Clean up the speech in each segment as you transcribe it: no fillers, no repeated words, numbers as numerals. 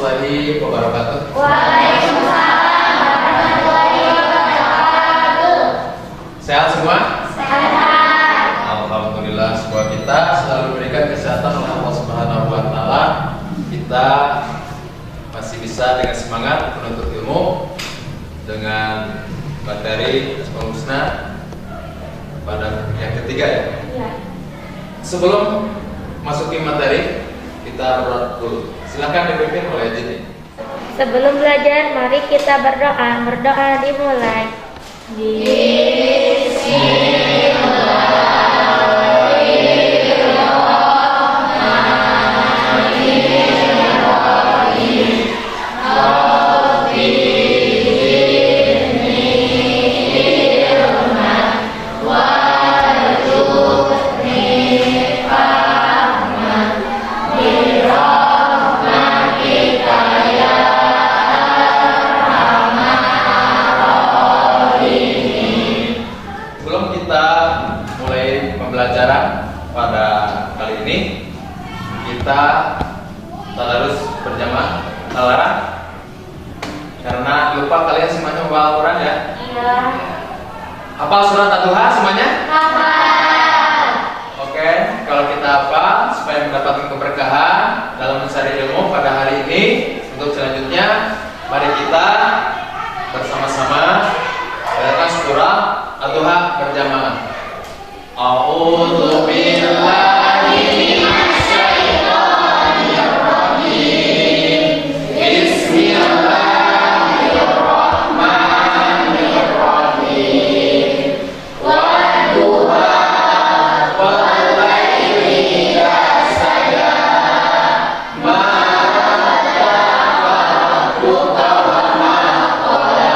warahmatullahi wabarakatuh. Waalaikumsalam warahmatullahi wabarakatuh. Sehat semua? Sehat. Alhamdulillah, semoga kita selalu diberikan kesehatan oleh Allah Subhanahu wa taala. Kita masih bisa dengan semangat menuntut ilmu dengan materi Asmaul Husna pada yang ketiga ya. Iya. Sebelum masukin materi, kita berdoa dulu. Silakan dipimpin oleh Jini. Sebelum belajar, mari kita berdoa. Berdoa dimulai. Pembelajaran pada kali ini kita tadarus berjamaah talarang karena lupa kalian semuanya membawa Al-Quran ya. Iya. Hafal surat Ad-Duha semuanya? Hafal. Oke, kalau kita hafal supaya mendapatkan keberkahan dalam mencari ilmu pada hari ini, untuk selanjutnya mari kita bersama-sama bacakan surat Ad-Duha berjamaah. A'udzu billahi minasyaitonir rajim. Bismillahirrahmanirrahim. Wadduha wallaili idza saja. Ma wadda'a rabbuka wa ma qala.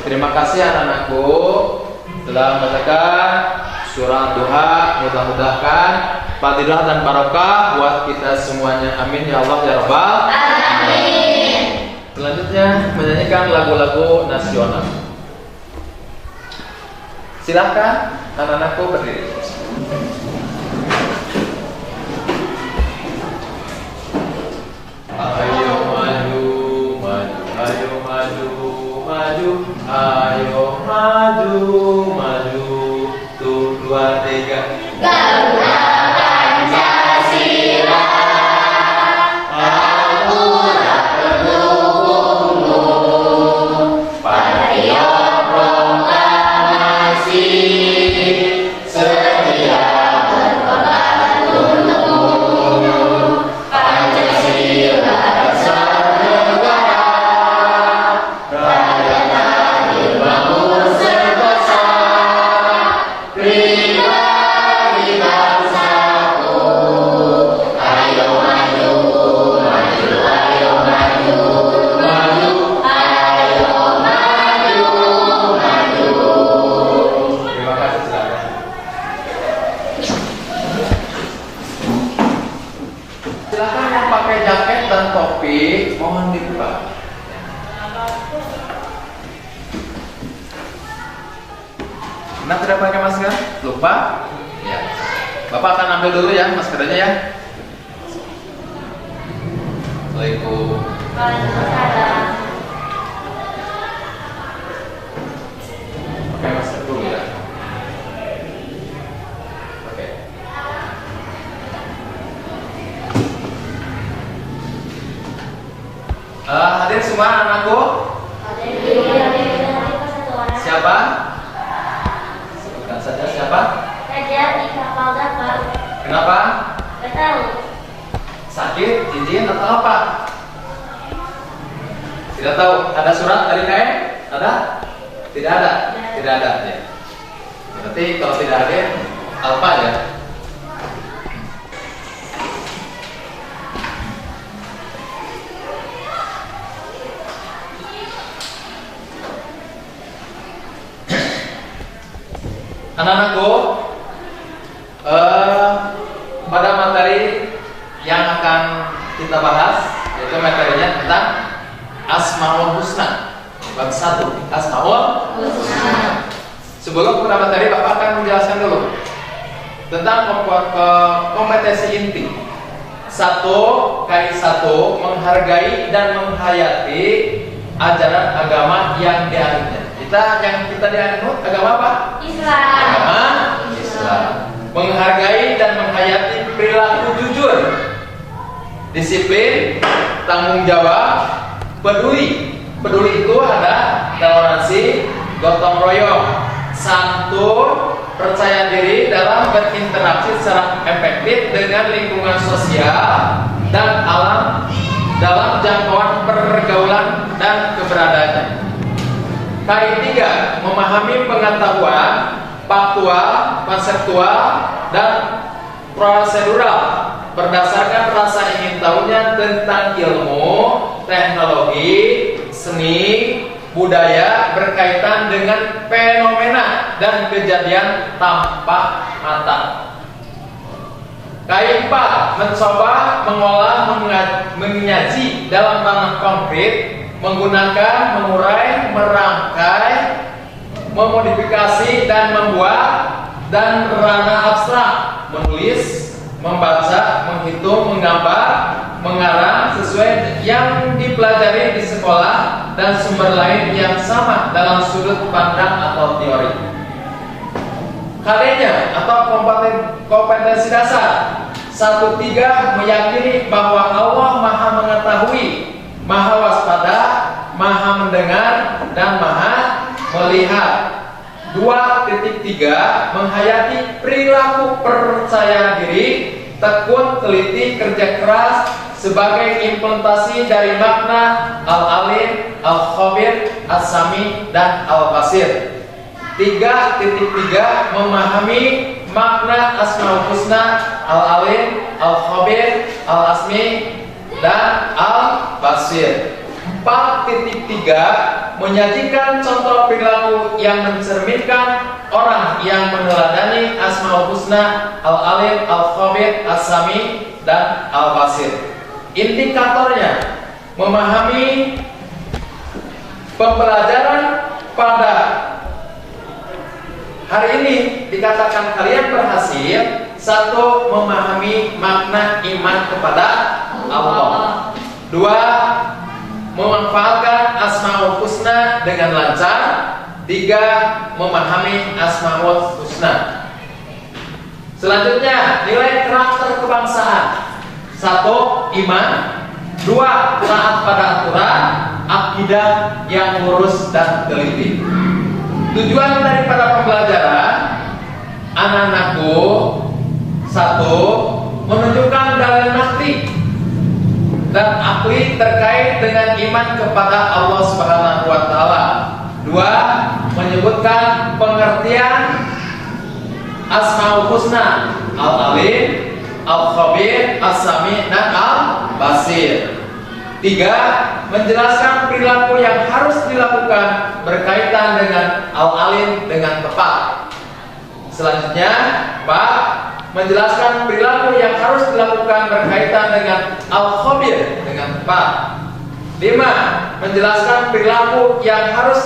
Terima kasih anak-anakku telah membacakan surah Duha. Mudah-mudahan fadilah dan barokah buat kita semuanya. Amin ya Allah ya Rabbal Amin. Selanjutnya menyanyikan lagu-lagu nasional. Silahkan anak-anakku berdiri. Ayo maju, maju, ayo maju, maju, ayo maju, maju, 1, 2, 3. Garuda Pancasila, Al-Quran pendukungmu, patriot proklamasi, setia berkorban untukmu, Pancasila dasar negara, rakyat adil bangun serbasa, pribadi bangsaku. Ayo maju, maju, ayo maju, maju, ayo maju, maju. Terima kasih, silakan. Silakan yang pakai jaket dan topi mohon dibuka. Nah, tidak pakai masker? Lupa? Ya. Bapak akan ambil dulu ya maskernya ya. Assalamualaikum. Waalaikumsalam. Pakai masker dulu ya. Oke. Hadir semua anakku. Siapa? Sebutkan saja siapa? Raja Ika Falda Pak Kenapa? Tidak tahu. Sakit, izin atau apa? Tidak tahu. Ada surat dari KM? Ada? Tidak ada. Tidak ada. Ya. Berarti kalau tidak ada, alfa ya. Anak-anakku, pada materi yang akan kita bahas, yaitu materinya tentang Asmaul Husna. Bab 1, Asmaul Husna. Sebelum pada materi, Bapak akan menjelaskan dulu tentang kompetensi inti. 1, KI1, menghargai dan menghayati ajaran agama yang dianutnya. Yang kita dianut agama apa? Islam. Agama Islam. Menghargai dan menghayati perilaku jujur, disiplin, tanggung jawab, peduli. Peduli itu ada toleransi, gotong royong, santun, percaya diri dalam berinteraksi secara efektif dengan lingkungan sosial dan alam dalam jangkauan pergaulan dan keberadaannya. KI3, memahami pengetahuan faktual, konseptual, dan prosedural berdasarkan rasa ingin tahunya tentang ilmu, teknologi, seni, budaya berkaitan dengan fenomena dan kejadian tanpa mata. KI4, mencoba, mengolah, menyaji dalam ranah konkret, menggunakan, mengurai, merangkai, memodifikasi dan membuat, dan ranah abstrak, menulis, membaca, menghitung, menggambar, mengarang sesuai yang dipelajari di sekolah dan sumber lain yang sama dalam sudut pandang atau teori. Kalinya atau kompetensi dasar 1-3, meyakini bahwa Allah Maha Mengetahui, Maha Waspada, Maha Mendengar, dan Maha Melihat. 2.3, menghayati perilaku percaya diri, tekun, teliti, kerja keras sebagai implementasi dari makna Al-Alim, Al-Khabir, As-Sami, dan Al-Basir. 3.3, memahami makna Asmaul Husna, Al-Alim, Al-Khabir, Al-Asmi, dan Al-Basir. 4.3, menyajikan contoh perilaku yang mencerminkan orang yang meneladani Asmaul Husna, Al-Alim, Al-Khabir, As-Sami, dan Al-Basir. Indikatornya, memahami pembelajaran pada hari ini dikatakan kalian berhasil. 1, memahami makna iman kepada Allah. 2, memanfaatkan Asmaul Husna dengan lancar. 3, memahami Asmaul Husna. Selanjutnya, nilai karakter kebangsaan. 1, iman. 2, taat pada aturan, akidah yang lurus dan teliti. Tujuan daripada pembelajaran anak-anakku, 1, menunjukkan dalil nakli dan akli terkait dengan iman kepada Allah Subhanahu wa taala. 2, menyebutkan pengertian Asmaul Husna, Al-Alim, Al-Khabir, As-Sami, dan Al-Basir. 3, menjelaskan perilaku yang harus dilakukan berkaitan dengan Al-Alim dengan tepat. Selanjutnya, 4, menjelaskan perilaku yang harus dilakukan berkaitan dengan Al-Khabir dengan tepat. 5, menjelaskan perilaku yang harus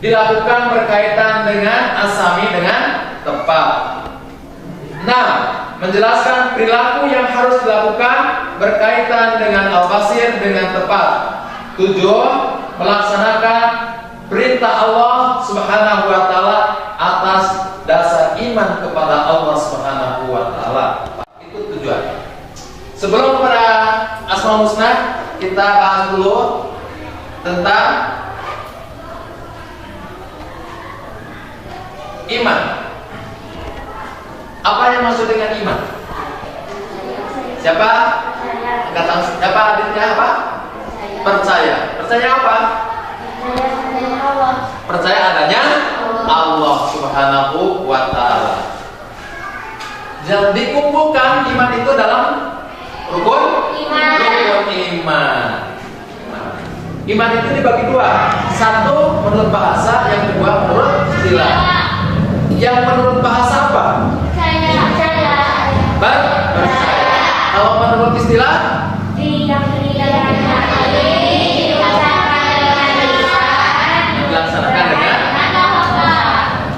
dilakukan berkaitan dengan As-Sami dengan tepat. 6, menjelaskan perilaku yang harus dilakukan berkaitan dengan Al-Basir dengan tepat. 7, melaksanakan perintah Allah Subhanahu wa taala atas dasar iman kepada Allah Subhanahu wa taala. Itu tujuan. Sebelum kepada Asmaul Husna, kita bahas dulu tentang iman. Apa yang maksud dengan iman? Siapa? Angkat tangan. Siapa adiknya apa? Percaya. Percaya apa? Percaya adanya Allah Subhanahu wa Ta'ala. Jadi dikumpulkan iman itu dalam rukun iman. Iman itu dibagi dua. Satu menurut bahasa, yang kedua menurut istilah. Yang menurut bahasa apa? Percaya. Kalau menurut istilah? Dilaksanakan dengan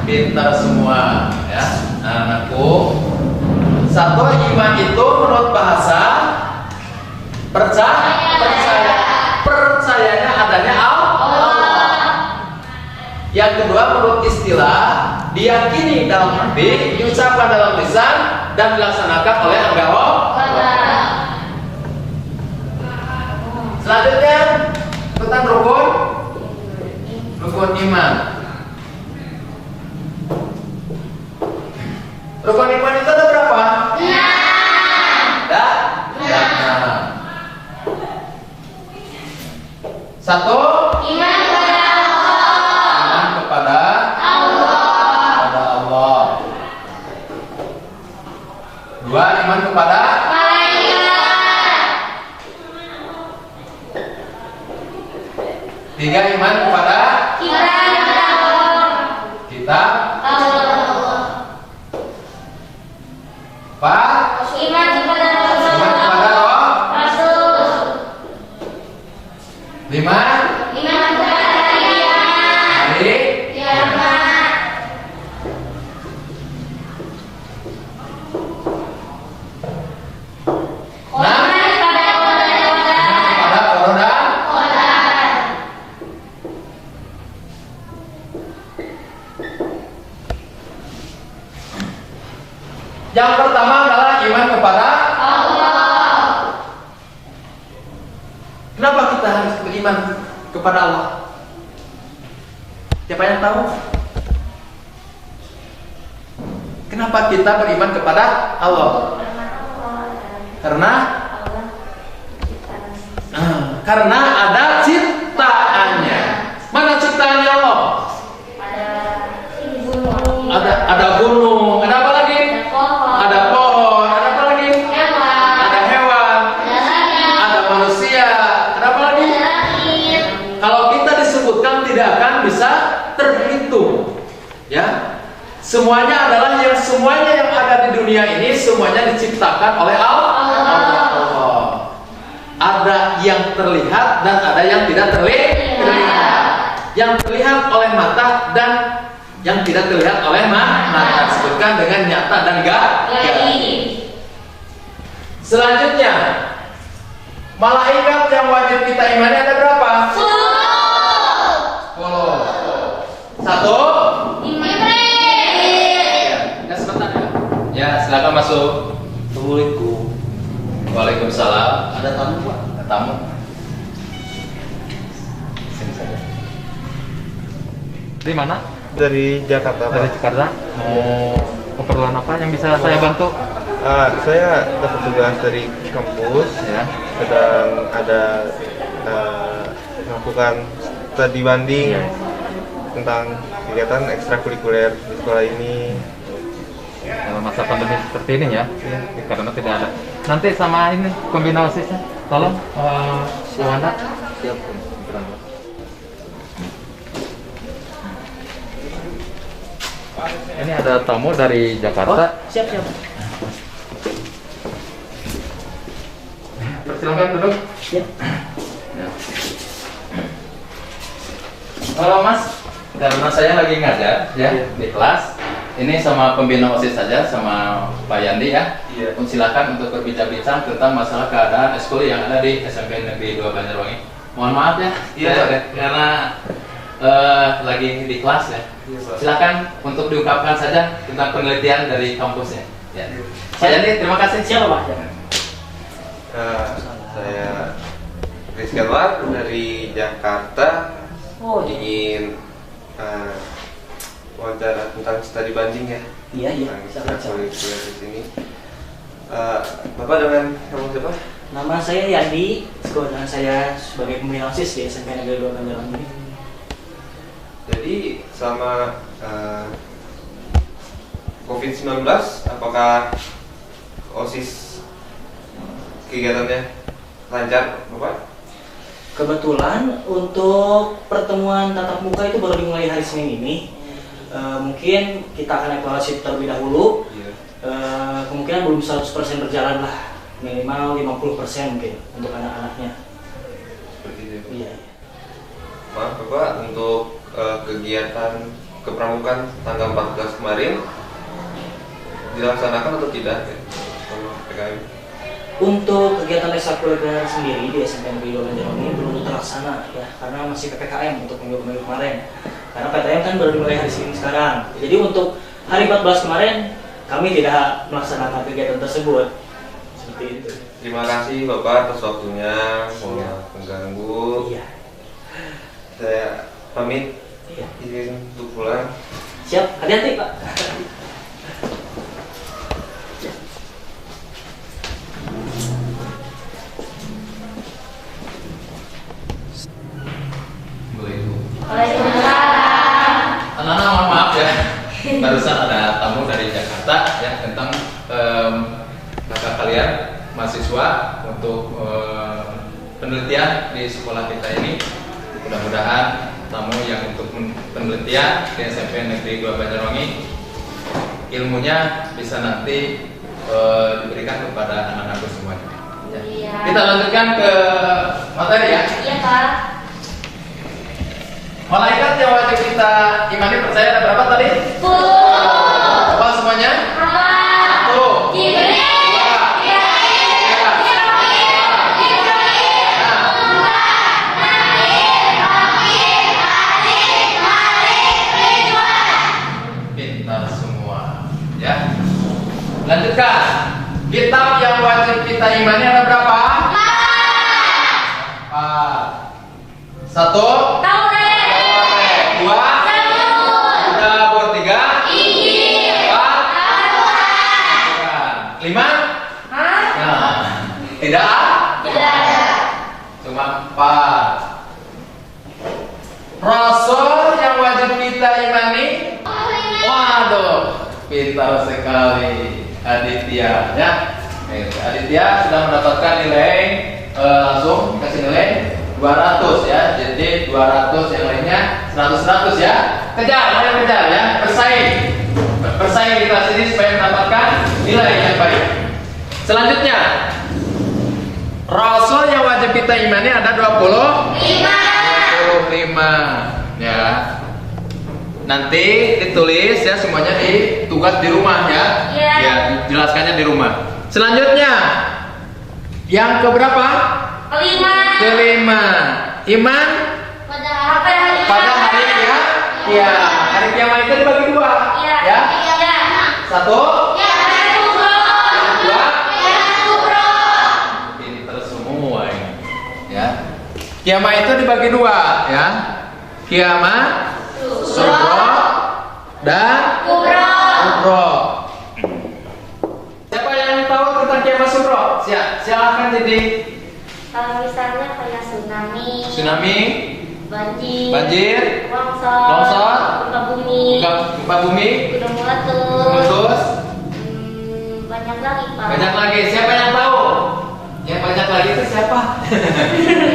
pintar semua, ya anakku. Satu, iman itu menurut bahasa percayanya adanya Allah. Yang kedua menurut istilah, diyakini dalam hati, diucapkan dalam lisan, dan dilaksanakan oleh anggota. Selanjutnya tentang rukun iman. Rukun iman itu ada berapa? 6. Ada? 6. Satu, iman kepada Allah. Dua, iman kepada tiga, iman kepada kitab. Empat, iman kepada Rasul. Lima, iman kepada hari kiamat. Iman kepada qadar. Yang pertama adalah iman kepada Allah. Kenapa kita harus beriman kepada Allah? Siapa yang tahu? Kenapa kita beriman kepada Allah? Karena ada ciptaannya. Mana ciptaannya Allah? Ada gunung, ada apa lagi? Ada pohon, ada apa lagi? Ada hewan, ada manusia, ada apa lagi? Kalau kita disebutkan tidak akan bisa terhitung, ya. Semuanya adalah semuanya yang ada di dunia ini semuanya diciptakan oleh Allah. Ada yang terlihat dan ada yang tidak terlihat. Yang terlihat oleh mata dan yang tidak terlihat oleh mata disebutkan dengan nyata dan gaib. Selanjutnya, malaikat yang wajib kita imani ada berapa? 10. Satu, ya sebentar ya. Ya silakan masuk. Assalamualaikum. Waalaikumsalam. Ada tamu Pak? Ada tamu. Sini saja. Di mana? Dari Jakarta. Dari Jakarta. Mau keperluan apa yang bisa saya bantu? Saya dapat tugas dari kampus, Ya. sedang ada melakukan studi banding Ya. tentang kegiatan ekstrakurikuler di sekolah ini. Dalam masa pandemi seperti ini ya, karena tidak ada. Nanti sama ini pembina OSIS-nya, tolong Wanda. Siap. Ini ada tamu dari Jakarta. Siap. Persilakan duduk. Siap. Ya. Halo Mas, karena saya lagi ngajar ya di kelas. Ini sama pembina OSIS saja, sama Pak Yandi ya. Iya. Silakan untuk berbincang-bincang tentang masalah keadaan eskul yang ada di SMP Negeri 2 Banjarwangi. Mohon maaf ya, karena lagi di kelas ya. Silakan untuk diungkapkan saja tentang penelitian dari kampusnya. Ya. Pak Yandi, terima kasih. Siapa Pak? Saya Rizky Anwar dari Jakarta. Oh, Ingin wawancara tentang studi banding ya. iya. Tentang ekstrakurikuler di sini. Bapak dengan kamu siapa? Nama saya Yandi, kebetulan saya sebagai pembina OSIS di SMP Negeri 2 Banjarwangi ini. Jadi selama COVID-19, apakah OSIS kegiatannya lancar, Bapak? Kebetulan untuk pertemuan tatap muka itu baru dimulai hari Senin ini. Mungkin kita akan evaluasi terlebih dahulu. Iya. Kemungkinan belum 100% berjalan lah, minimal 50% mungkin untuk anak-anaknya. Seperti itu. Iya. Maaf Bapak, untuk kegiatan kepramukaan tanggal 14 kemarin dilaksanakan atau tidak ya? Sama PKM? Untuk kegiatan ekstrakurikuler sendiri di SMP Negeri 2 Banjarwangi belum terlaksana ya, karena masih PPKM untuk minggu-minggu kemarin. Karena PTM kan baru dimulai hari Senin sekarang. Jadi untuk hari 14 kemarin kami tidak melaksanakan kegiatan tersebut. Seperti itu. Terima kasih Bapak atas waktunya, mohon mengganggu. Iya. Saya pamit, Iya. izin untuk pulang. Siap, hati-hati Pak. Waalaikumsalam. Anak-anak mohon maaf ya, barusan ada tamu dari Jakarta ya tentang kakak kalian mahasiswa untuk penelitian di sekolah kita ini. Mudah-mudahan tamu yang untuk penelitian di SMP Negeri 2 Banjarwangi ilmunya bisa nanti diberikan kepada anak-anak semuanya. Ya. Iya. Kita lanjutkan ke materi ya. Iya, Pak. Malaikat yang wajib kita imani percaya ada berapa tadi? 10. Apa semuanya? Allah. Satu. Jibril. Dua. Mikail. Tiga. Israfil. Jibril. Nah. Muhammad. Nail. Raqib. Atid. Malik. Ridwan. Pintar semua. Ya. Lanjutkan. Kitab yang wajib kita imani ada berapa? 4. Satu. Taurat. Dua. Zabur. Zabur. Tiga. Injil. Empat. Al-Quran. 5. Hah? Nah. Tidak. Tidak ada. Cuma 4. Rasul yang wajib kita imani. Waduh, pintar sekali Aditya ya. Aditya sudah mendapatkan nilai langsung kasih nilai 200 ya. Jadi 200 yang lainnya 100 ya. Kejar, mari kejar ya. Bersaing di kelas ini supaya mendapatkan nilai yang baik. Selanjutnya, Rasul yang wajib kita imani ada 25 ya. Nanti ditulis ya semuanya di tugas di rumah ya. Iya. Ya, jelaskannya di rumah. Selanjutnya yang keberapa? Kelima. Iman Pada hari pada hari ya. Ya, hari kiamat itu dibagi 2 Iya. ya. Iya. 1. Ya, kubro. Yang 2. Ya, kubro. Pinter semua ini ya. Kiamat itu dibagi 2 ya. Kiamat Sugro dan Kubro. Kubro. Siapa yang tahu tentang kiamat Sugro? Silakan jadi. Kalau misalnya kayak Tsunami, banjir, longsor, gempa bumi, gempa bumi, gunung meletus, meletus, banyak lagi Pak. banyak lagi. Siapa yang tahu? Yang banyak lagi itu siapa?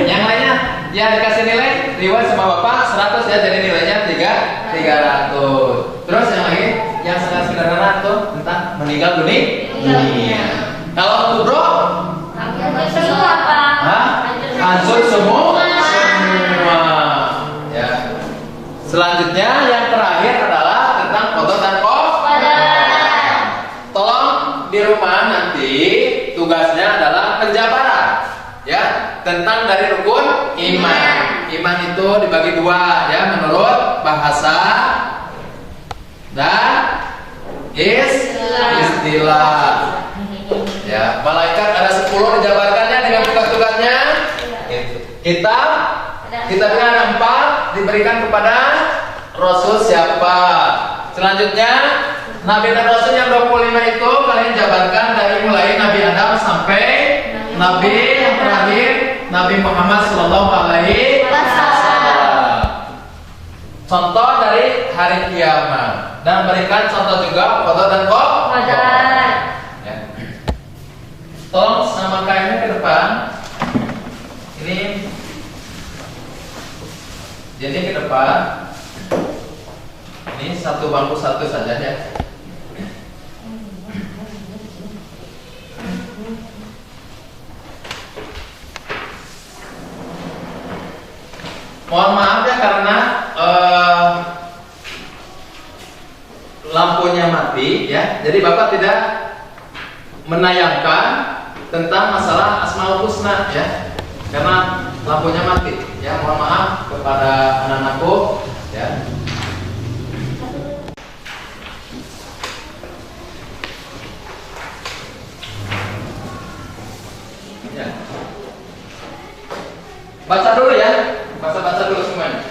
Yang lainnya ya dikasih nilai riwayat sama Bapak 100 ya, jadi nilainya 300. Terus yang lagi yang sangat sederhana tuh tentang meninggal dunia. Kalau Kubro, Hampir semua Pak. hah? Hancur semua. Ya. Selanjutnya yang terakhir adalah tentang foto dan Qadar. Tolong di rumah nanti tugasnya adalah penjabaran ya tentang dari rukun iman. Iman itu dibagi 2 ya menurut bahasa dan istilah. Ya, malaikat ada 10 dijabarkannya dengan tugas-tugasnya. Kitabnya ada 4 diberikan kepada Rasul siapa? Selanjutnya Nabi dan Rasul yang 25 itu kalian jabarkan dari mulai Muhammad Sallallahu Alaihi Wasallam. Contoh dari hari kiamat, dan berikan contoh juga foto dan Qadar. ya. Tolong sama kainnya ke depan. Ini jadi ke depan. Ini satu bangku satu saja ya. Mohon maaf ya karena lampunya mati ya. Jadi Bapak tidak menayangkan tentang masalah Asmaul Husna ya. Karena lampunya mati ya. Mohon maaf kepada anak-anakku ya. Ya. Baca dulu ya. Baca dulu semuanya.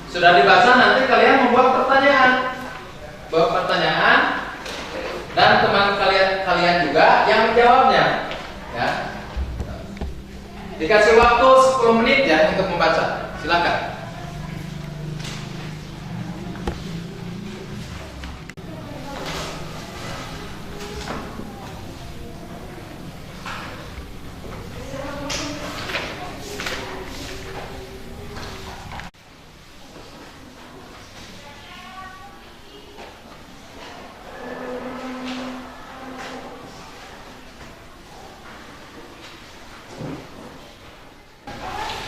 Sudah dibaca, nanti kalian membuat pertanyaan. Buat pertanyaan dan teman kalian juga yang menjawabnya. Ya. Dikasih waktu 10 menit ya untuk membaca. Silakan.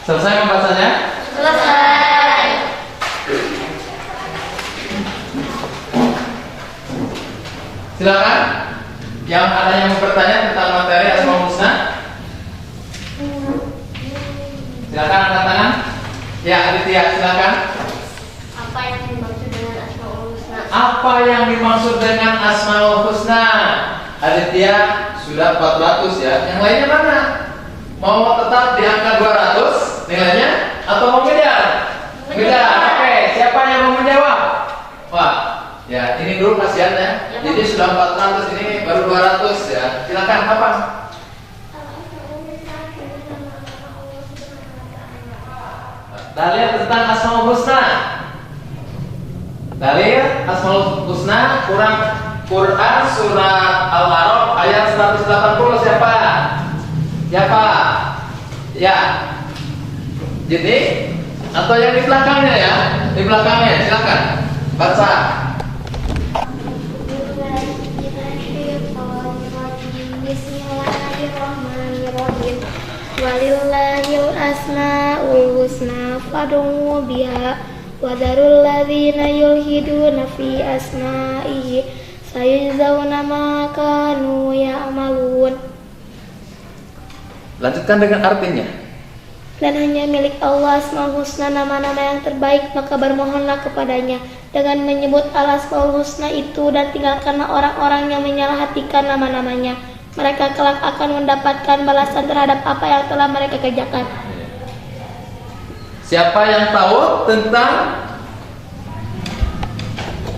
Selesai membacanya? Selesai. Silakan. Yang ada yang bertanya tentang materi Asmaul Husna? Silakan angkat tangan. Ya, Aditya, silakan. Apa yang dimaksud dengan Asmaul Husna? Apa yang dimaksud dengan Asmaul Husna? Aditya sudah 400 ya. Yang lainnya mana? Mau tetap di angka 200 nilainya atau mau ngejar? Ngejar. Oke, siapa yang mau menjawab? Wah, ya ini dulu kasihan ya. Jadi sudah 400, ini baru 200 ya. Silakan, kapan? Dalil tentang Asmaul Husna. Dalil Asmaul Husna Quran surat Al-A'raf ayat 180. Siapa? Siapa? Ya. Jadi atau yang di belakangnya ya? Di belakangnya, silakan baca. Bismillahirrahmanirrahim. Walillahil asmaul husna fad'u biha wa darul ladzina yulhiduna fi asma'ihi sayujzauna ma kanu ya'malun. Lanjutkan dengan artinya. Dan hanya milik Allah Asmaul Husna, nama-nama yang terbaik, maka bermohonlah kepadanya dengan menyebut Al-Asmaul Husna itu, dan tinggalkanlah orang-orang yang menyalahhatikan nama-namanya. Mereka kelak akan mendapatkan balasan terhadap apa yang telah mereka kerjakan. Siapa yang tahu tentang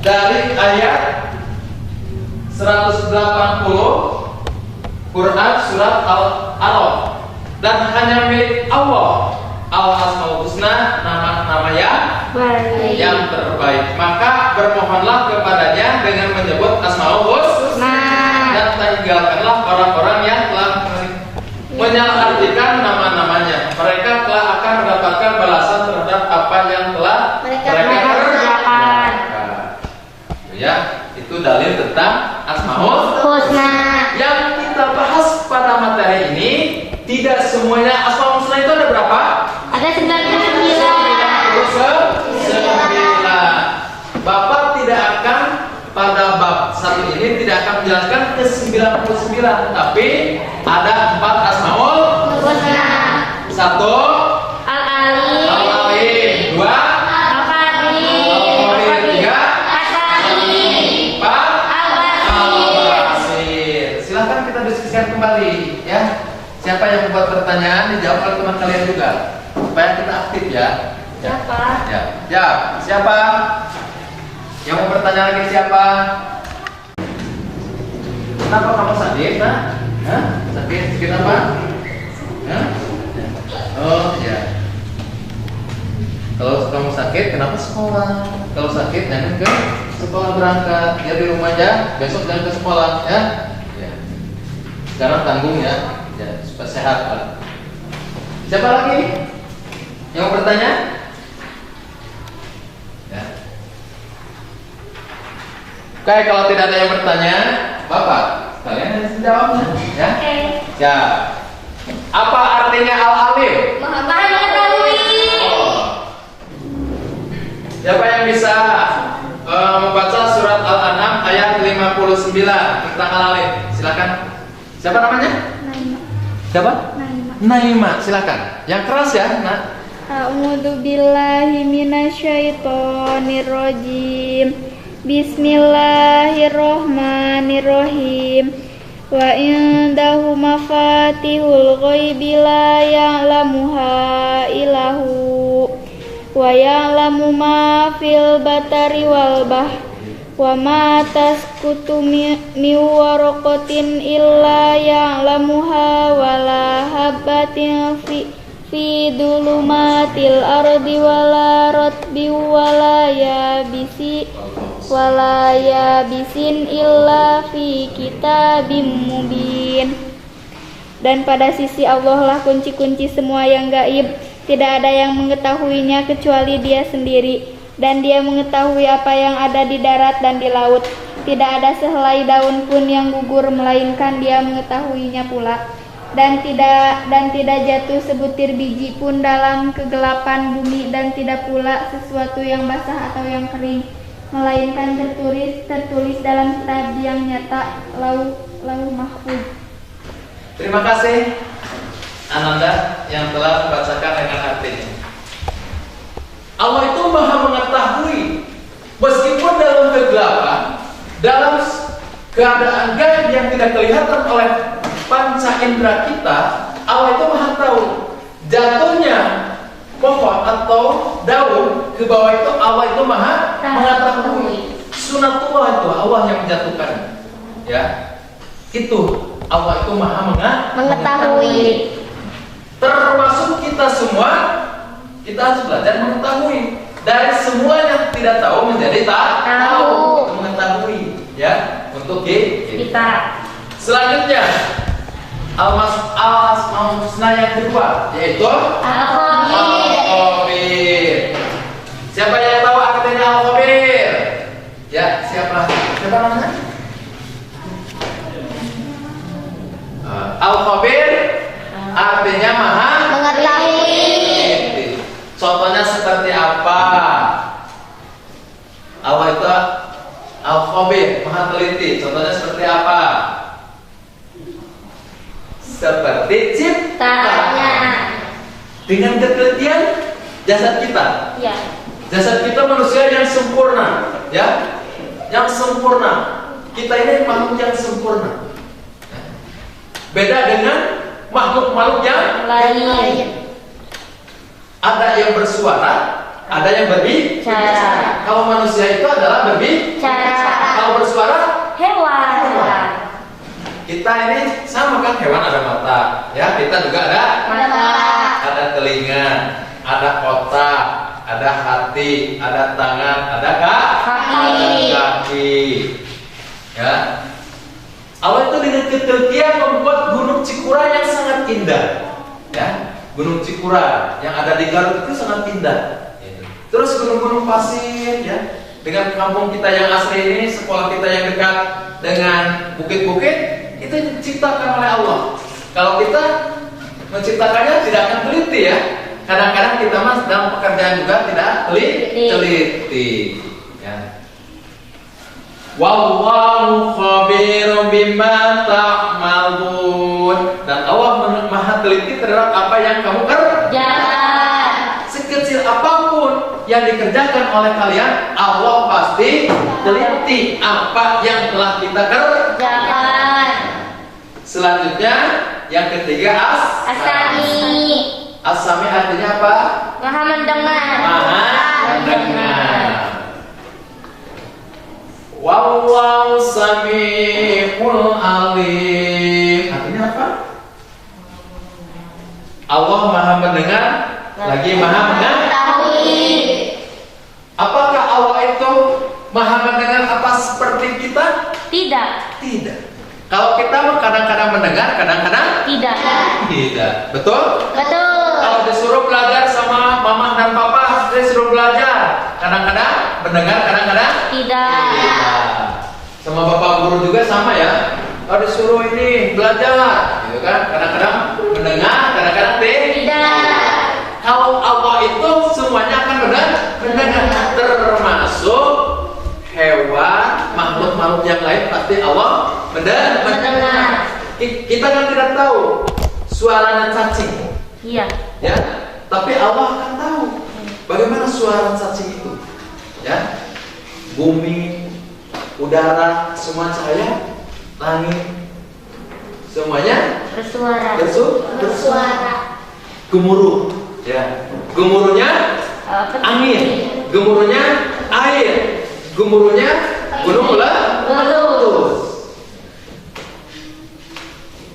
dari ayat 180 Quran surat Al-A'raf? Dan hanya milik Allah Al-Asmaul Husna, nama-nama yang terbaik. Maka bermohonlah kepadanya dengan menyebut Asmaul Husna, dan tinggalkanlah orang-orang yang telah menyalahartikan nama-namanya. Mereka telah akan mendapatkan balasan terhadap apa yang telah mereka kerjakan. Ya, itu dalil tentang Asmaul Husna. Yang kita bahas pada materi ini, tidak semuanya Asmaul Husna itu ada berapa? Ada 99. 99. Bapak tidak akan pada bab satu ini tidak akan menjelaskan ke 99, tapi ada 4 Asmaul Husna. 1 Al-Alim. Al-Alim, 2 Al-Qadir. Al-Qadir, 3 Al-Qadir. 4 Al-Basir. Al-Basir. Silakan kita diskusikan kembali ya. Siapa yang membuat pertanyaan dijawab oleh teman kalian juga supaya kita aktif ya. Siapa? Ya. Siapa? Yang mau bertanya lagi siapa? Kenapa kamu sakit? Sakit apa? Oh ya. Kalau kamu sakit, kenapa sekolah? Kalau sakit, jangan ke sekolah berangkat. Ya di rumah aja. Besok jangan ke sekolah, ya. Ya. Sekarang tanggung ya, supaya sehat Pak. Siapa lagi yang mau bertanya? Ya. Oke, kalau tidak ada yang bertanya, Bapak, kalian harus jawabnya, ya. Oke. Ya. Apa artinya al-alim? Maha mengetahui. Oh. Siapa yang bisa membaca surat Al-An'am ayat 59 tentang al-alim? Silakan. Siapa namanya? Naima. Siapa? Naima. Naima, silakan. Yang keras ya, Nak. A'udzu billahi minasyaitonir rajim. Bismillahirrahmanirrahim. Wa indahu mafatihul ghaibi la ya'lamuha illahu wa ya'lamu ma fil batari wal bahr wa ma tasqutu min waraqatin illa ya'lamuha wa la habatin fi dhulumatil ardi wala ratbi wala yabisin illa fi kitabim mubin. Dan pada sisi Allah lah kunci-kunci semua yang gaib, tidak ada yang mengetahuinya kecuali Dia sendiri, dan Dia mengetahui apa yang ada di darat dan di laut. Tidak ada sehelai daun pun yang gugur melainkan Dia mengetahuinya pula. Dan tidak jatuh sebutir biji pun dalam kegelapan bumi, dan tidak pula sesuatu yang basah atau yang kering, melainkan tertulis dalam kitab yang nyata, lauh mahfuz. Terima kasih Ananda yang telah membacakan dengan artinya. Allah itu Maha mengetahui meskipun dalam kegelapan, dalam keadaan gaib yang tidak kelihatan oleh panca indera kita, Allah itu Maha tahu. Jatuhnya pohon atau daun ke bawah itu Allah itu Maha mengetahui. Sunatullah itu Allah yang menjatuhkan. Ya. Itu Allah itu Maha mengetahui. Termasuk kita semua, kita harus belajar mengetahui. Dari semua yang tidak tahu menjadi tahu, mengetahui, ya, untuk kita. Selanjutnya Al-Asmaul Husna yang kedua, yaitu Al-Khabir. Siapa yang tahu artinya Al-Khabir? Ya, siapa namanya? Al-Khabir artinya Maha mengetahui. Contohnya seperti apa? Allah itu Al-Khabir, Maha teliti. Contohnya seperti apa? Seperti ciptanya. Dengan ketelitian jasad kita. Ya. Jasad kita manusia yang sempurna, ya. Yang sempurna. Kita ini makhluk yang sempurna. Beda dengan makhluk-makhluk yang lain. Ada yang bersuara, ada yang berbicara. Kalau manusia itu adalah berbicara. Kalau bersuara, Hewan. kita ini sama kan, hewan ada mata, ya, kita juga ada Mata. ada telinga, ada otak, ada hati, ada tangan, ada kaki. Ya. Allah itu dengan ketelitian membuat Gunung Cikura yang sangat indah. Ya, Gunung Cikura yang ada di Garut itu sangat indah. Terus gunung-gunung pasir, ya, dengan kampung kita yang asli ini, sekolah kita yang dekat dengan bukit-bukit, itu diciptakan oleh Allah. Kalau kita menciptakannya tidak akan teliti, ya. Kadang-kadang kita mas dalam pekerjaan juga tidak teliti. Ya. Wallahu khabirum bima ta'malun. Dan Allah Maha teliti terhadap apa yang kamu kerjakan. Sekecil apapun yang dikerjakan oleh kalian, Allah pasti teliti apa yang telah kita kerjakan. Selanjutnya yang ketiga As-Sami. As-Sami artinya apa? Maha mendengar. Maha mendengar. Wallahu sami'ul alim. Artinya apa? Allah Maha mendengar lagi maha mengetahui. Apakah Allah itu maha mendengar apa seperti kita? Tidak. Tidak. Kalau kita kadang-kadang mendengar, kadang-kadang Tidak. tidak. Betul? Betul. Kalau disuruh belajar sama mama dan papa, disuruh belajar, kadang-kadang mendengar, kadang-kadang Tidak. sama bapak guru juga sama ya. Kalau disuruh ini belajar, gitu kan? Kadang-kadang mendengar, kadang-kadang Tidak. Kalau Allah itu semuanya akan mendengar, termasuk hewan, makhluk-makhluk yang lain pasti Allah mendengar. Kita kan tidak tahu suaranya cacing, Iya. ya. Tapi Allah akan tahu bagaimana suara cacing itu, ya. Bumi, udara, semua cahaya, langit, semuanya bersuara. Gemuruh, ya. Gemuruhnya angin, gemuruhnya air, gemuruhnya gunung meletus.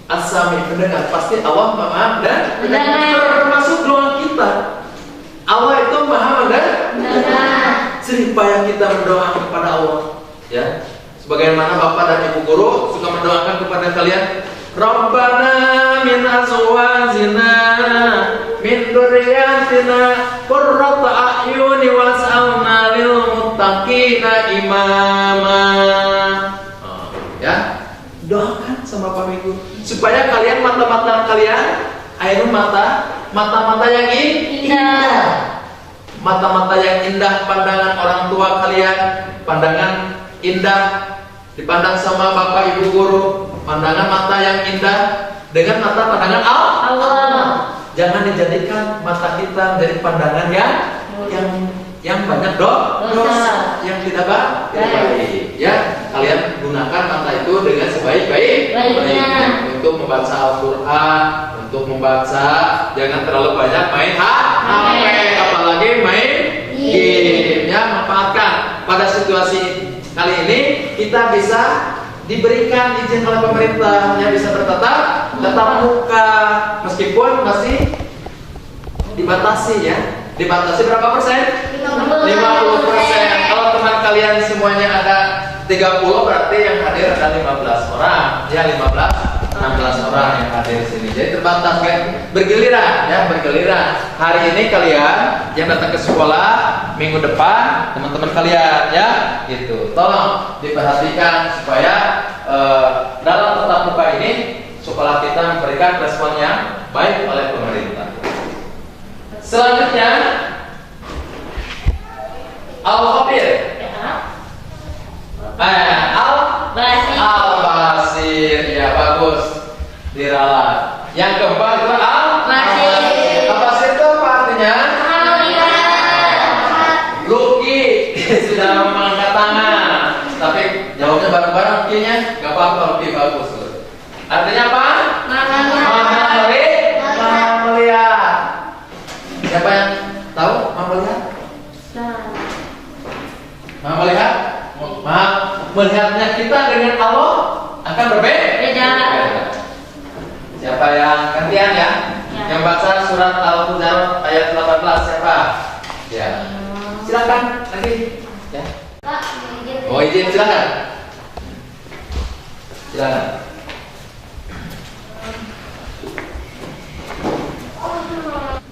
As-Sami mendengar, pasti Allah maha dan termasuk doa kita. Allah itu maha mendengar. Supaya kita mendoakan kepada Allah, ya. Sebagaimana Bapak dan Ibu guru suka mendoakan kepada kalian, Rabbana min azwajina min dzurriyyatina qurrata a'yuni was'alna lil muttaqina imama. Ya, doakan sama Bapak Ibu supaya kalian mata-mata kalian airun mata-mata yang indah. Mata-mata yang indah pandangan orang tua kalian, pandangan indah dipandang sama Bapak Ibu guru, pandangan mata yang indah dengan pandangan Allah. Jangan dijadikan mata kita dari pandangan yang banyak dosa yang tidak baik. Ya, kalian gunakan mata itu dengan sebaik-baiknya untuk membaca Al-Qur'an, untuk membaca, jangan terlalu banyak main HP, apalagi main game. Ya, manfaatkan. Pada situasi kali ini kita bisa diberikan izin oleh pemerintah yang bisa tatap muka, meskipun masih dibatasi ya. Dibatasi berapa persen? 50%. Kalau teman kalian semuanya ada 30, berarti yang hadir ada 15 orang. Ya, 16 orang yang hadir di sini. Jadi terbatas kan? Bergiliran ya, bergiliran. Hari ini kalian yang datang ke sekolah, minggu depan teman-teman kalian ya, gitu. Tolong diperhatikan supaya dalam tatap muka ini sekolah kita memberikan respon yang baik oleh pemerintah. Selanjutnya Al-Khabir, Al-Basir, ya bagus, diralat. Yang keempat itu Al-Basir. Al-Basir itu apa artinya? Luki sudah mengangkat tangan, tapi jawabnya bareng-bareng Lukinya, nggak apa-apa, Luki bagus. Artinya apa? Maha melihat. Siapa yang tahu maha melihat? Maha melihat? Maha melihatnya kita dengan Allah akan berbeda. Siapa yang gantian ya? Yang baca surat Al-Hujurat ayat 18 siapa? Ya. Silakan lagi. Ya. Oh, izin silakan. Silakan.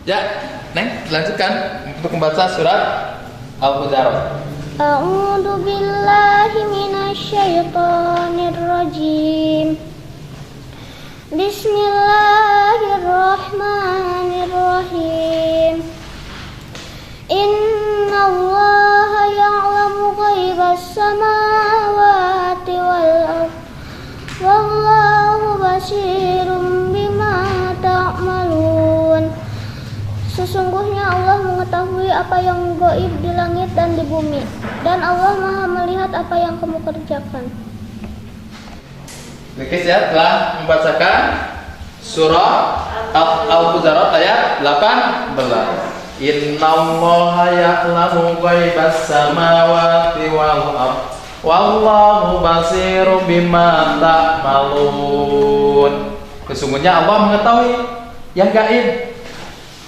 Ya, Neng, lanjutkan untuk membaca surat Al-Hujurat. A'udzu billahi minasyaitonir rajim. Bismillahirrahmanirrahim. Innallaha ya'lamu ghaibas samawati wal ardh. Wallahu basirum bima ta'malun. Sesungguhnya Allah mengetahui apa yang gaib di langit dan di bumi, dan Allah Maha melihat apa yang kamu kerjakan. Oke, saya telah membacakan surah Al-Hujurat ayat 18. Innallaha ya'lamu ghaibas samawati wal ardh. Wallahu basirum bima ta'malun. Sesungguhnya Allah mengetahui yang gaib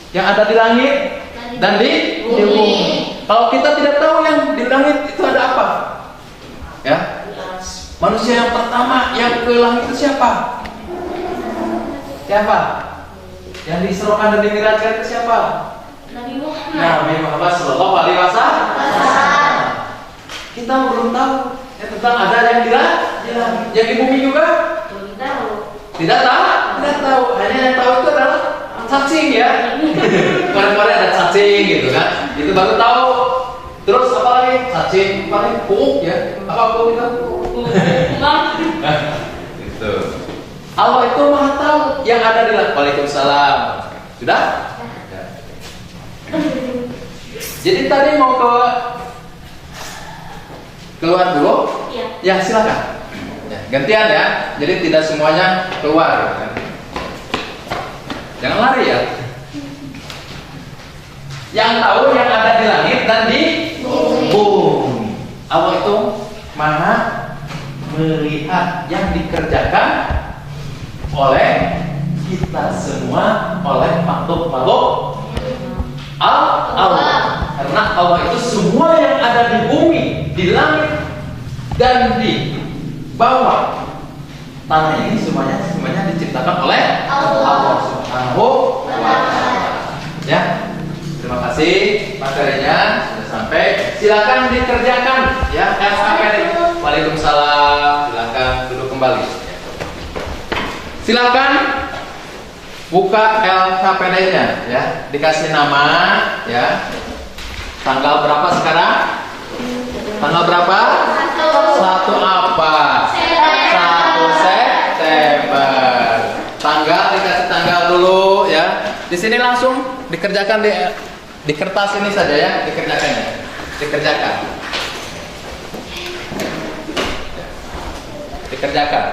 Yang ada di langit dan di bumi. Kalau kita tidak tahu yang di langit itu ada apa, ya, manusia yang pertama yang ke langit itu siapa? Siapa? Yang diserukan dan dimirajkan itu siapa? Nabi Muhammad Sallallahu Alaihi Wasallam. Kita belum tahu ya, tentang ada yang di langit, yang di bumi juga. Tidak tahu. Hanya yang tahu itu adalah cacing ya. Kemarin-kemarin ada cacing gitu kan. Itu baru tahu. Terus apa lagi? Cacing, paling puk ya. Apa puk itu? Gitu. Allah itu maha tahu yang ada di langit. Waalaikumsalam. Sudah? Ya. Jadi tadi mau keluar dulu? Ya silakan. Ya, gantian ya. Jadi tidak semuanya keluar. Ya. Jangan lari ya. Yang tahu yang ada di langit dan di bumi. Allah itu maha melihat yang dikerjakan oleh kita semua, oleh makhluk-makhluk Allah. Karena Allah itu semua yang ada di bumi, di langit dan di bawah tanah ini semuanya diciptakan oleh Allah Subhanahu wa Ta'ala. Ya. Terima kasih materinya sudah sampai. Silakan dikerjakan ya. Waalaikumsalam. Silakan duduk kembali. Silakan buka LKPD-nya ya. Dikasih nama ya. Tanggal berapa sekarang? Tanggal berapa? 1 apa? 1 September. Tanggal dikasih tanggal dulu ya. Di sini langsung dikerjakan di kertas ini saja ya, dikerjakan ya. Dikerjakan. Dikerjakan.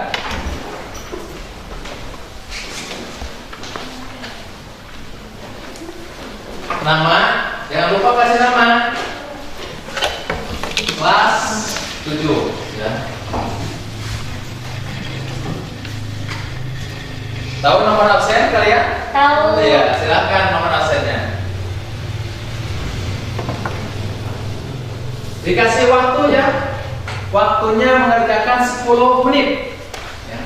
Nama, jangan lupa kasih nama. Kelas 7 ya. Tahu nomor absen kalian? Tahu. Iya, silakan nomor absennya. Dikasih waktu ya. Waktunya mengerjakan 10 menit. Ya.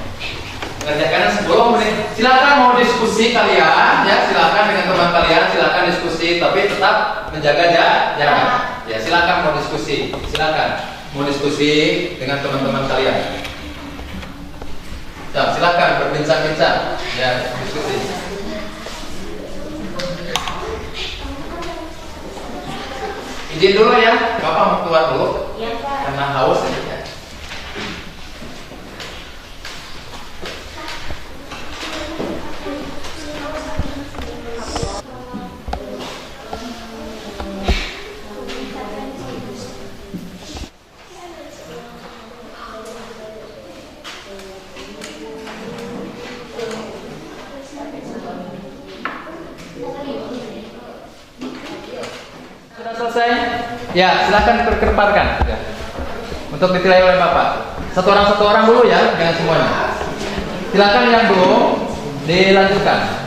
Mengerjakan 10 menit. Silakan mau diskusi kalian ya, silakan dengan teman kalian, silakan diskusi tapi tetap menjaga jarak. Ya, silakan mau diskusi. Silakan mau diskusi dengan teman-teman kalian. Ya, silakan berbincang-bincang. Ya, diskusi. Izin dulu ya, Bapak mau keluar dulu. Iya, Pak. Karena haus ya. Sudah selesai? Ya, silakan diperkepatkan ya. Untuk ditilai oleh Bapak. Satu orang dulu ya, jangan semuanya. Silakan yang belum dilanjutkan.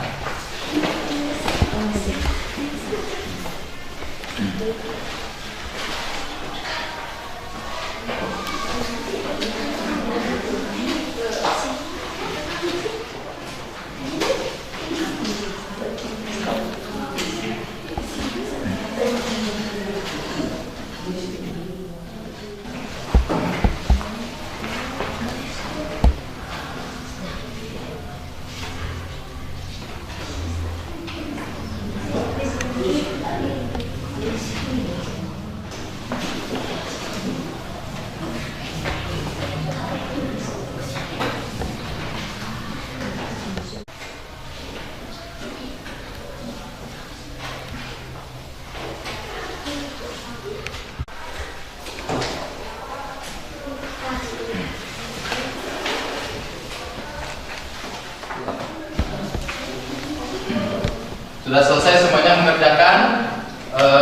Sudah selesai semuanya mengerjakan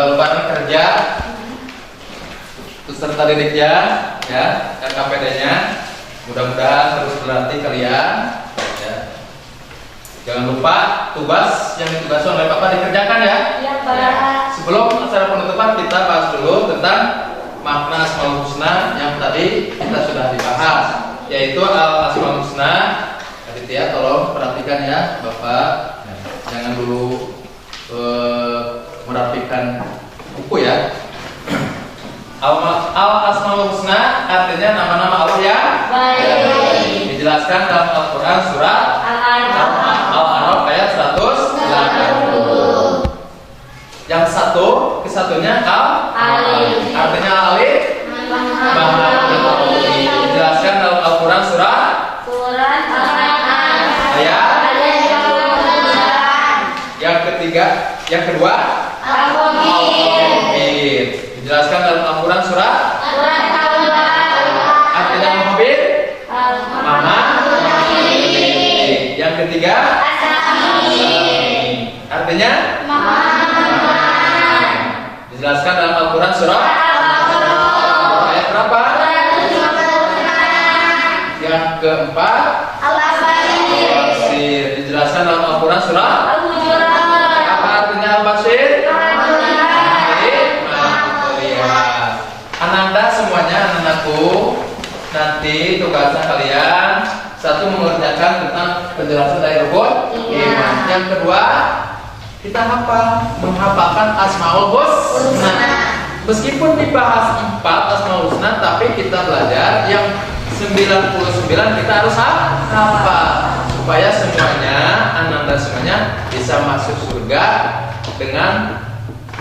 lembaran kerja peserta didiknya ya, RKPD-nya. Mudah-mudahan terus berlatih kalian ya. Jangan lupa tugas yang ditugaskan oleh Bapak dikerjakan ya. Iya, Pak. Sebelum acara penutupan kita bahas dulu tentang makna Asmaul Husna yang tadi kita sudah dibahas, yaitu al Asmaul Husna. Aditya tolong perhatikan ya Bapak. Jangan dulu merapikan buku ya. Al Asmaul Husna artinya nama-nama Allah yang baik. Dijelaskan dalam Al-Quran surat Al-A'raf ayat 180. Yang kesatunya Al-Alif. Artinya Alif Maha Mengetahui. Dijelaskan dalam Al-Quran surat ayat. Yang kedua Al-Mu'min. Dijelaskan dalam Al-Quran surat artinya Mu'min Maha. Yang ketiga artinya dijelaskan dalam Al-Quran surah ayat berapa? Yang keempat Al-Basir. Dijelaskan dalam Al-Quran surah apa artinya Al-Basir? Ananda semuanya, anak-anakku, nanti tugasnya kalian satu mengerjakan tentang penjelasan dari rukun iman. Yang kedua kita menghafalkan Asmaul Husna. Meskipun dibahas 4 Asmaul Husna, tapi kita belajar yang 99 kita harus hafal supaya semuanya, ananda semuanya bisa masuk surga dengan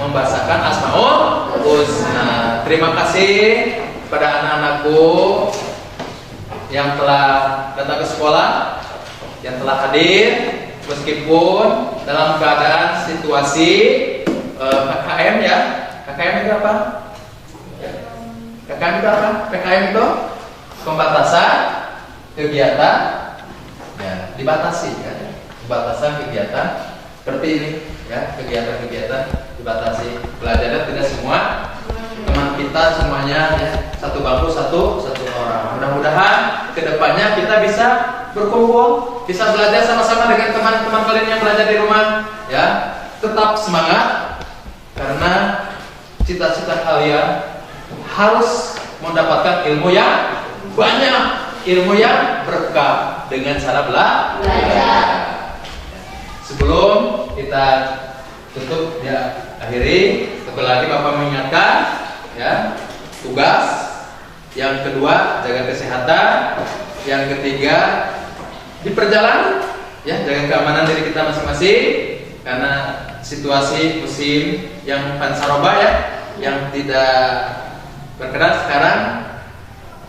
membahasakan Asmaul Husna. Terima kasih pada anak-anakku yang telah datang ke sekolah, yang telah hadir meskipun dalam keadaan situasi PKM ya. PKM itu apa? PKM itu apa? PKM itu pembatasan kegiatan ya, dibatasi ya. Pembatasan kegiatan seperti ini ya, kegiatan-kegiatan dibatasi. Belajarnya tidak semua teman kita semuanya ya, satu bangku satu orang. Mudah-mudahan kedepannya kita bisa berkumpul, bisa belajar sama-sama dengan teman-teman kalian yang belajar di rumah ya. Tetap semangat karena cita-cita kalian harus mendapatkan ilmu yang banyak, ilmu yang berkah dengan cara belajar. Sebelum kita tutup ya, akhiri sekali lagi Bapak mengingatkan ya, tugas yang kedua jaga kesehatan, yang ketiga di perjalanan ya jaga keamanan diri kita masing-masing karena situasi musim yang pancaroba ya, yang tidak berkeras sekarang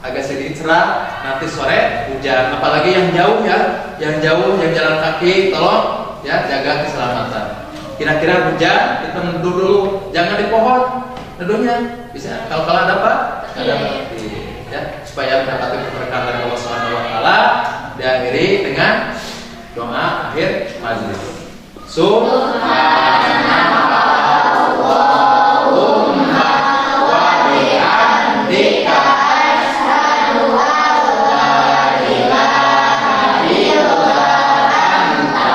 agak sedikit cerah, nanti sore hujan, apalagi yang jauh ya, yang jalan kaki tolong ya jaga keselamatan. Kira-kira hujan kita neduh dulu, jangan di pohon neduhnya, bisa kalau ada apa? Ada ya, supaya mendapatkan keberkahan dari Allah Subhanahu wa taala. Diakhiri dengan doa akhir majelis. Subhanallahumma wa bihamdika asyhadu an la ilaha illa anta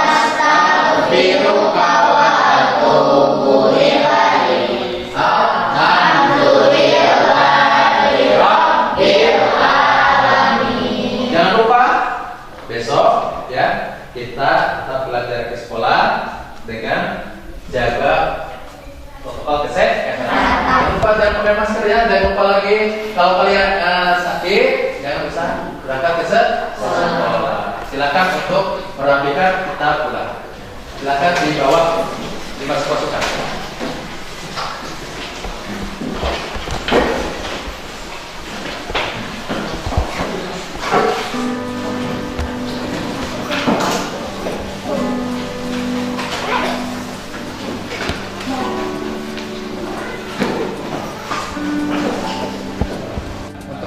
astaghfiruka wa atubu ilaik. Alhamdulillahi rabbil alamin. Jangan lupa besok ya kita tetap belajar ke sekolah dengan jaga protokol kesehatan. Jangan lupa jangan pakai masker ya, jangan lupa lagi kalau kalian sakit jangan usah berangkat ke sekolah. Silakan untuk merapikan kita pulang. Silakan dibawa dimasukkan.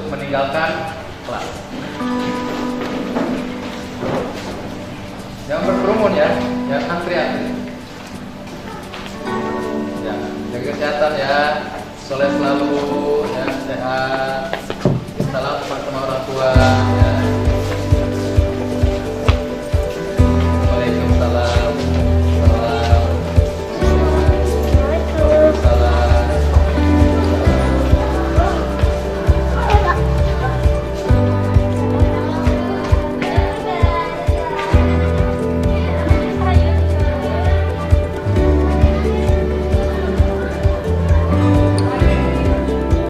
Meninggalkan kelas. Jangan berkerumun ya, jangan antri-antri. Ya, jaga kesehatan ya, soleh selalu, ya sehat.